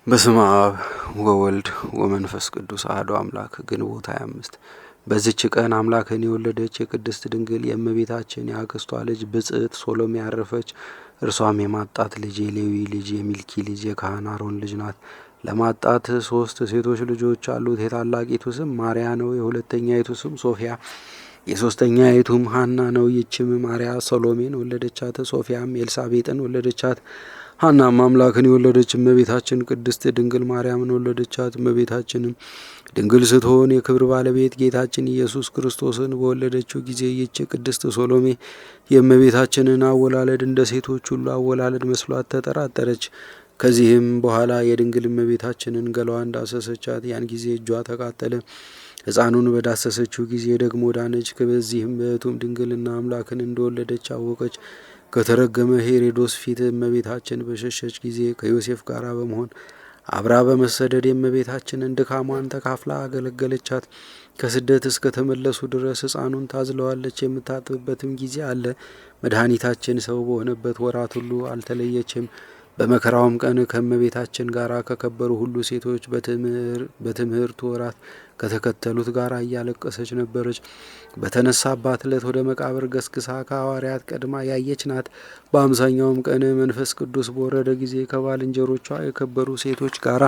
በስመ አብ ወወልድ ወመንፈስ ቅዱስ አሐዱ አምላክ። ግንቦት 25 በዚች ቀን አምላክን የወለደች የቅድስት ድንግል የእመቤታችን የአክስቷ ልጅ ብጽዕት ሶሎሜ ያረፈች። እርሷም የማጣት ልጅ የሌዊ ልጅ የሚልኪ ልጅ የካህን አሮን ልጅ ናት። ለማጣት 3 ሴቶች ልጆች አሉት። የታላቂቱ ስም ማርያ ነው። የሁለተኛይቱ ስም ሶፊያ፣ የሶስተኛይቱም ሐና ነው። ይህችም ማርያ ሰሎሜን ወለደቻት። ሶፊያም ኤልሳቤጥን ወለደቻት። ሐናም አምላክን የወለደች እመቤታችን ቅድስት ድንግል ማርያምን ወለደቻት። እመቤታችንም ድንግል ስትሆን የክብር ባለቤት ጌታችን ኢየሱስ ክርስቶስን በወለደችው ጊዜ ይህች ቅድስት ሶሎሜ የእመቤታችንን አወላለድ እንደ ሴቶች ሁሉ አወላለድ መስሏት ተጠራጠረች። ከዚህም በኋላ የድንግል እመቤታችንን ገላዋን ዳሰሰቻት። ያን ጊዜ እጇ ተቃጠለ። ሕፃኑን በዳሰሰችው ጊዜ ደግሞ ዳነች። በዚህም በሕቱም ድንግልና አምላክን እንደወለደች አወቀች። ከተረገመ ሄሮድስ ፊት እመቤታችን በሸሸች ጊዜ ከዮሴፍ ጋር በመሆን አብራ በመሰደድ የእመቤታችንን ድካሟን ተካፍላ አገለገለቻት። ከስደት እስከ ተመለሱ ድረስ ሕፃኑን ታዝለዋለች። የምታጥብበትም ጊዜ አለ። መድኃኒታችን ሰው በሆነበት ወራት ሁሉ አልተለየችም። በመከራውም ቀን ከእመቤታችን ጋር ከከበሩ ሁሉ ሴቶች በትምህርቱ ወራት ከተከተሉት ጋር እያለቀሰች ነበረች። በተነሳባት ዕለት ወደ መቃብር ገስግሳ ከሐዋርያት ቀድማ ያየች ናት። በአምሳኛውም ቀን መንፈስ ቅዱስ በወረደ ጊዜ ከባልንጀሮቿ የከበሩ ሴቶች ጋር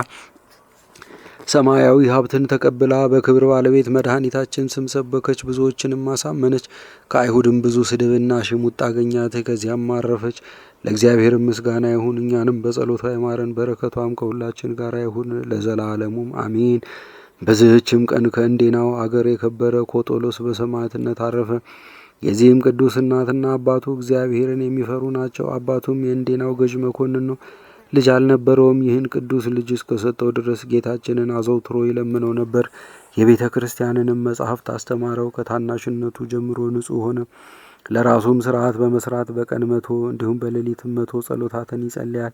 ሰማያዊ ሀብትን ተቀብላ በክብር ባለቤት መድኃኒታችን ስም ሰበከች፣ ብዙዎችንም አሳመነች። ከአይሁድም ብዙ ስድብና ሽሙጥ አገኛት። ከዚያም አረፈች። ለእግዚአብሔር ምስጋና ይሁን፣ እኛንም በጸሎቷ ይማረን፣ በረከቷም ከሁላችን ጋር ይሁን ለዘላለሙም አሜን። በዚህችም ቀን ከእንዴናው አገር የከበረ ኮጦሎስ በሰማዕትነት አረፈ። የዚህም ቅዱስ እናትና አባቱ እግዚአብሔርን የሚፈሩ ናቸው። አባቱም የእንዴናው ገዥ መኮንን ነው። ልጅ አልነበረውም። ይህን ቅዱስ ልጅ እስከሰጠው ድረስ ጌታችንን አዘውትሮ ይለምነው ነበር። የቤተ ክርስቲያንንም መጻሕፍት አስተማረው። ከታናሽነቱ ጀምሮ ንጹሕ ሆነ። ለራሱም ስርዓት በመስራት በቀን 100 እንዲሁም በሌሊትም 100 ጸሎታትን ይጸልያል።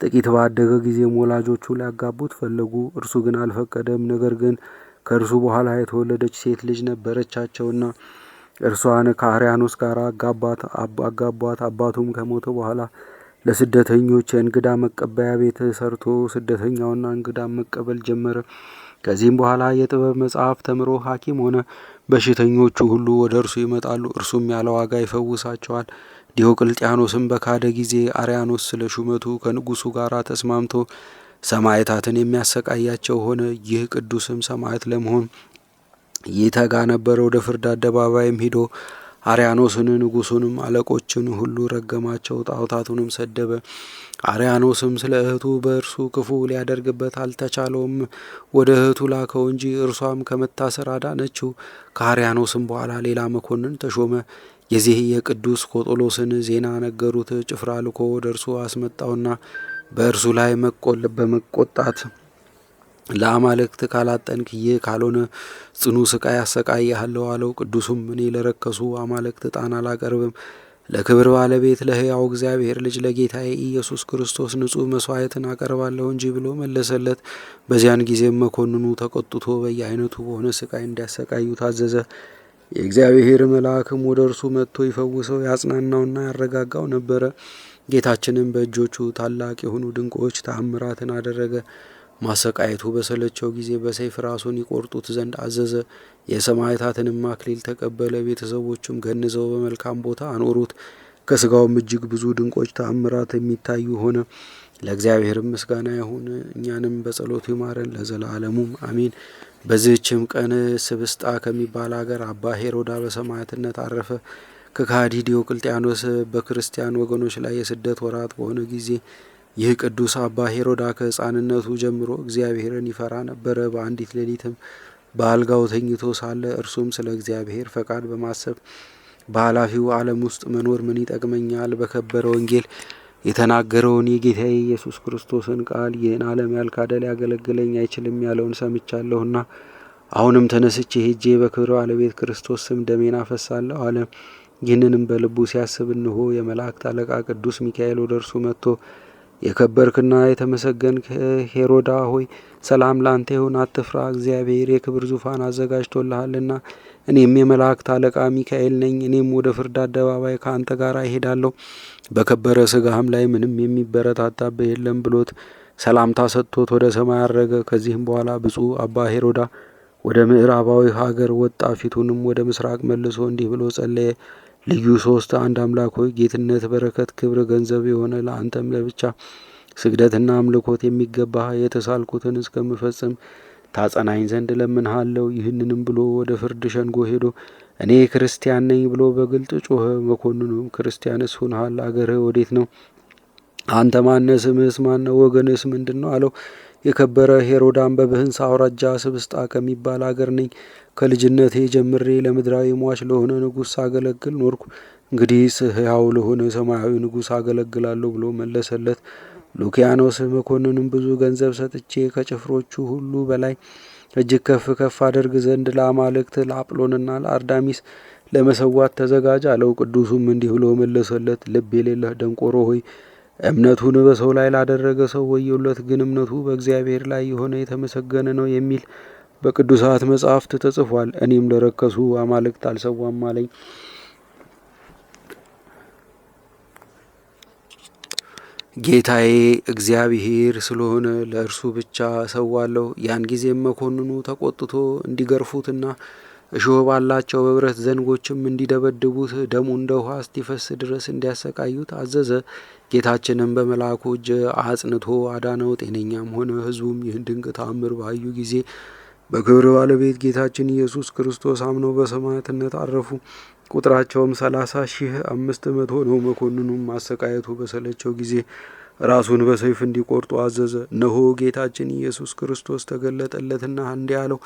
ጥቂት ባደገ ጊዜም ወላጆቹ ሊያጋቡት ፈለጉ። እርሱ ግን አልፈቀደም። ነገር ግን ከእርሱ በኋላ የተወለደች ሴት ልጅ ነበረቻቸውና እርሷን ከአርያኖስ ጋር አጋቧት። አባቱም ከሞተ በኋላ ለስደተኞች የእንግዳ መቀበያ ቤት ሰርቶ ስደተኛውና እንግዳ መቀበል ጀመረ። ከዚህም በኋላ የጥበብ መጽሐፍ ተምሮ ሐኪም ሆነ። በሽተኞቹ ሁሉ ወደ እርሱ ይመጣሉ፣ እርሱም ያለ ዋጋ ይፈውሳቸዋል። ዲዮቅልጥያኖስም በካደ ጊዜ አርያኖስ ስለ ሹመቱ ከንጉሱ ጋር ተስማምቶ ሰማዕታትን የሚያሰቃያቸው ሆነ። ይህ ቅዱስም ሰማዕት ለመሆን ይተጋ ነበር። ወደ ፍርድ አደባባይም ሂዶ አርያኖስን፣ ንጉሱንም፣ አለቆችን ሁሉ ረገማቸው፣ ጣዖታቱንም ሰደበ። አርያኖስም ስለ እህቱ በእርሱ ክፉ ሊያደርግበት አልተቻለውም። ወደ እህቱ ላከው እንጂ እርሷም ከመታሰር አዳነችው። ከአርያኖስም በኋላ ሌላ መኮንን ተሾመ። የዚህ የቅዱስ ኮጦሎስን ዜና ነገሩት። ጭፍራ ልኮ ወደ እርሱ አስመጣውና በእርሱ ላይ በመቆጣት ለአማልክት ካላጠንክ፣ ይህ ካልሆነ ጽኑ ስቃይ አሰቃይሃለሁ አለው። ቅዱሱም እኔ ለረከሱ አማልክት ዕጣን አላቀርብም፣ ለክብር ባለቤት ለሕያው እግዚአብሔር ልጅ ለጌታዬ ኢየሱስ ክርስቶስ ንጹሕ መሥዋዕትን አቀርባለሁ እንጂ ብሎ መለሰለት። በዚያን ጊዜም መኮንኑ ተቆጥቶ በየአይነቱ በሆነ ስቃይ እንዲያሰቃዩ ታዘዘ። የእግዚአብሔር መልአክም ወደ እርሱ መጥቶ ይፈውሰው ያጽናናውና ያረጋጋው ነበረ። ጌታችንም በእጆቹ ታላቅ የሆኑ ድንቆች ተአምራትን አደረገ። ማሰቃየቱ በሰለቸው ጊዜ በሰይፍ ራሱን ይቆርጡት ዘንድ አዘዘ። የሰማዕታትንም አክሊል ተቀበለ። ቤተሰቦቹም ገንዘው በመልካም ቦታ አኖሩት። ከስጋውም እጅግ ብዙ ድንቆች ተአምራት የሚታዩ ሆነ። ለእግዚአብሔር ምስጋና ይሁን፣ እኛንም በጸሎቱ ይማረን ለዘላለሙም አሜን። በዚህችም ቀን ስብስጣ ከሚባል አገር አባ ሄሮዳ በሰማዕትነት አረፈ። ከካዲ ዲዮቅልጥያኖስ በክርስቲያን ወገኖች ላይ የስደት ወራት በሆነ ጊዜ ይህ ቅዱስ አባ ሄሮዳ ከሕፃንነቱ ጀምሮ እግዚአብሔርን ይፈራ ነበረ። በአንዲት ሌሊትም በአልጋው ተኝቶ ሳለ እርሱም ስለ እግዚአብሔር ፈቃድ በማሰብ በኃላፊው ዓለም ውስጥ መኖር ምን ይጠቅመኛል? በከበረ ወንጌል የተናገረውን የጌታዬ ኢየሱስ ክርስቶስን ቃል ይህን ዓለም ያልካደ ሊያገለግለኝ አይችልም ያለውን ሰምቻለሁና አሁንም ተነስቼ ሄጄ በክብር ባለቤት ክርስቶስ ስም ደሜን አፈሳለሁ አለ። ይህንንም በልቡ ሲያስብ እንሆ የመላእክት አለቃ ቅዱስ ሚካኤል ወደ እርሱ መጥቶ የከበርክና የተመሰገንክ ሄሮዳ ሆይ ሰላም ላንተ ይሁን፣ አትፍራ፣ እግዚአብሔር የክብር ዙፋን አዘጋጅቶልሃልና። እኔም የመላእክት አለቃ ሚካኤል ነኝ። እኔም ወደ ፍርድ አደባባይ ከአንተ ጋር እሄዳለሁ፣ በከበረ ስጋህም ላይ ምንም የሚበረታታብህ የለም ብሎት ሰላምታ ሰጥቶት ወደ ሰማይ አረገ። ከዚህም በኋላ ብፁዕ አባ ሄሮዳ ወደ ምዕራባዊ ሀገር ወጣ። ፊቱንም ወደ ምስራቅ መልሶ እንዲህ ብሎ ጸለየ። ልዩ ሶስት አንድ አምላክ ሆይ ጌትነት፣ በረከት፣ ክብር ገንዘብ የሆነ ለአንተም ለብቻ ስግደትና አምልኮት የሚገባህ የተሳልኩትን እስከምፈጽም ታጸናኝ ዘንድ ለምንሃለሁ። ይህንንም ብሎ ወደ ፍርድ ሸንጎ ሄዶ እኔ ክርስቲያን ነኝ ብሎ በግልጥ ጮኸ። መኮንኑም ክርስቲያንስ ሁንሃል? አገርህ ወዴት ነው? አንተ ማነህ? ስምህስ ማነው? ወገንስ ምንድን ነው አለው። የከበረ ሄሮዳም በብህንሳ አውራጃ ስብስጣ ከሚባል አገር ነኝ። ከልጅነቴ ጀምሬ ለምድራዊ ሟች ለሆነ ንጉሥ አገለግል ኖርኩ። እንግዲህስ ሕያው ለሆነ ሰማያዊ ንጉሥ አገለግላለሁ ብሎ መለሰለት። ሉኪያኖስ መኮንንም ብዙ ገንዘብ ሰጥቼ ከጭፍሮቹ ሁሉ በላይ እጅግ ከፍ ከፍ አደርግ ዘንድ ለአማልክት ለአጵሎንና ለአርዳሚስ ለመሰዋት ተዘጋጅ አለው። ቅዱሱም እንዲህ ብሎ መለሰለት። ልብ የሌለህ ደንቆሮ ሆይ እምነቱን በሰው ላይ ላደረገ ሰው ወዮለት፣ ግን እምነቱ በእግዚአብሔር ላይ የሆነ የተመሰገነ ነው የሚል በቅዱሳት መጻሕፍት ተጽፏል። እኔም ለረከሱ አማልክት አልሰዋም አለኝ። ጌታዬ እግዚአብሔር ስለሆነ ለእርሱ ብቻ እሰዋለሁ። ያን ጊዜም መኮንኑ ተቆጥቶ እንዲገርፉትና እሾህ ባላቸው በብረት ዘንጎችም እንዲደበድቡት ደሙ እንደ ውሃ እስቲፈስ ድረስ እንዲያሰቃዩት አዘዘ። ጌታችንም በመልአኩ እጅ አጽንቶ አዳነው፣ ጤነኛም ሆነ። ሕዝቡም ይህን ድንቅ ተአምር ባዩ ጊዜ በክብር ባለቤት ጌታችን ኢየሱስ ክርስቶስ አምነው በሰማዕትነት አረፉ። ቁጥራቸውም 30,500 ነው። መኮንኑም ማሰቃየቱ በሰለቸው ጊዜ ራሱን በሰይፍ እንዲቆርጡ አዘዘ። እነሆ ጌታችን ኢየሱስ ክርስቶስ ተገለጠለትና እንዲህ አለው፣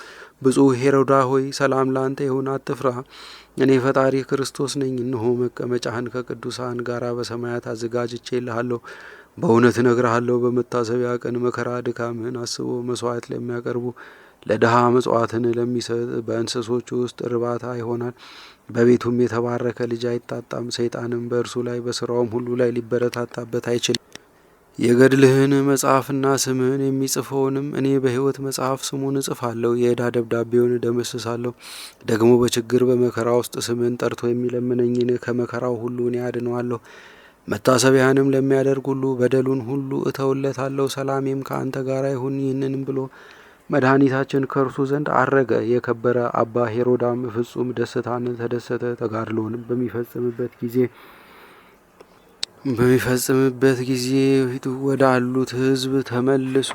ብፁዕ ሄሮዳ ሆይ ሰላም ላንተ ይሁን፣ አትፍራ። እኔ ፈጣሪ ክርስቶስ ነኝ። እነሆ መቀመጫህን ከቅዱሳን ጋር በሰማያት አዘጋጅቼልሃለሁ። በእውነት እነግርሃለሁ፣ በመታሰቢያ ቀን መከራ ድካምህን አስቦ መስዋዕት ለሚያቀርቡ ለድሃ ምጽዋትን ለሚሰጥ በእንስሶቹ ውስጥ እርባታ ይሆናል። በቤቱም የተባረከ ልጅ አይታጣም። ሰይጣንም በእርሱ ላይ በስራውም ሁሉ ላይ ሊበረታታበት አይችልም። የገድልህን መጽሐፍና ስምህን የሚጽፈውንም እኔ በሕይወት መጽሐፍ ስሙን እጽፋለሁ፣ የዕዳ ደብዳቤውን እደመስሳለሁ። ደግሞ በችግር በመከራ ውስጥ ስምህን ጠርቶ የሚለምነኝን ከመከራው ሁሉ እኔ አድነዋለሁ። መታሰቢያንም ለሚያደርግ ሁሉ በደሉን ሁሉ እተውለታለሁ። ሰላሜም ከአንተ ጋር ይሁን። ይህንንም ብሎ መድኃኒታችን ከእርሱ ዘንድ አረገ። የከበረ አባ ሄሮዳም ፍጹም ደስታን ተደሰተ። ተጋድሎንም በሚፈጽምበት ጊዜ ወዳሉት ሕዝብ ተመልሶ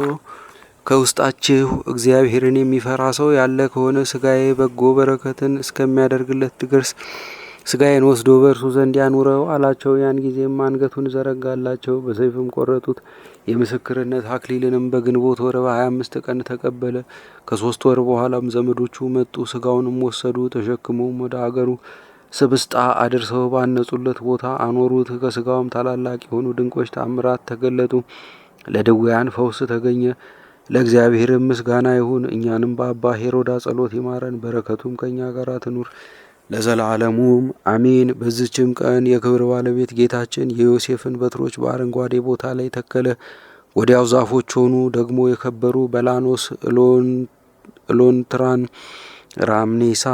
ከውስጣችሁ እግዚአብሔርን የሚፈራ ሰው ያለ ከሆነ ስጋዬ በጎ በረከትን እስከሚያደርግለት ድረስ ስጋዬን ወስዶ በእርሱ ዘንድ ያኑረው አላቸው። ያን ጊዜም አንገቱን ዘረጋላቸው፣ በሰይፍም ቆረጡት። የምስክርነት አክሊልንም በግንቦት ወር 25 ቀን ተቀበለ። ከ3 ወር በኋላም ዘመዶቹ መጡ፣ ስጋውንም ወሰዱ። ተሸክመውም ወደ አገሩ ስብስጣ አድርሰው ባነጹለት ቦታ አኖሩት። ከስጋውም ታላላቅ የሆኑ ድንቆች ታምራት ተገለጡ። ለድውያን ፈውስ ተገኘ። ለእግዚአብሔርም ምስጋና ይሁን። እኛንም በአባ ሄሮዳ ጸሎት ይማረን፣ በረከቱም ከእኛ ጋር ትኑር ለዘላለሙም አሜን። በዚችም ቀን የክብር ባለቤት ጌታችን የዮሴፍን በትሮች በአረንጓዴ ቦታ ላይ ተከለ። ወዲያው ዛፎች ሆኑ። ደግሞ የከበሩ በላኖስ፣ እሎንትራን፣ ራምኔሳ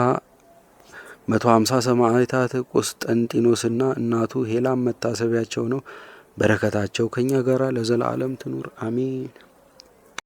150 ሰማዕታት ቆስጠንጢኖስና እናቱ ሄላም መታሰቢያቸው ነው። በረከታቸው ከእኛ ጋር ለዘላለም ትኑር አሜን።